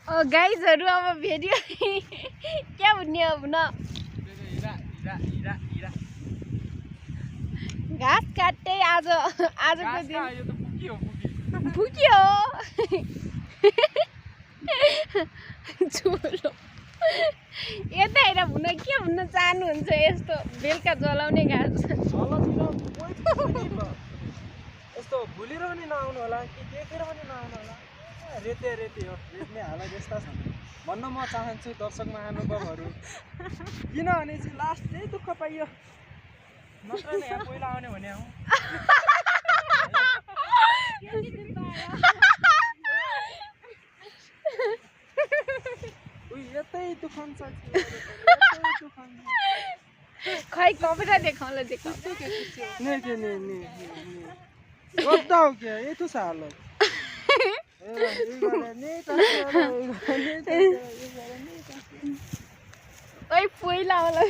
गाइजहरु अब भिडियो क्या भन्ने अब न घाँस काट्दै आजको दिन पुग्यो झोलो यता हेर भुन के भन्न चाहनुहुन्छ यस्तो बेलुका जलाउने घाँस यस्तो भुलेर पनि नआउनु होला कि देखेर पनि नआउनु होला रेते रेते हो रेत्ने हाला जस्ता छन् भन्न म चाहन्छु दर्शक महानुभावहरू किनभने चाहिँ लास्ट यही दुःख पाइयो नत्र नै यहाँ पहिला आउने भने हौ यतै दुखान छ खै कपडा देखाउला देखाउ नहीं के नहीं गद्दा हो क्या ये तो सालो ओइ पहिला होला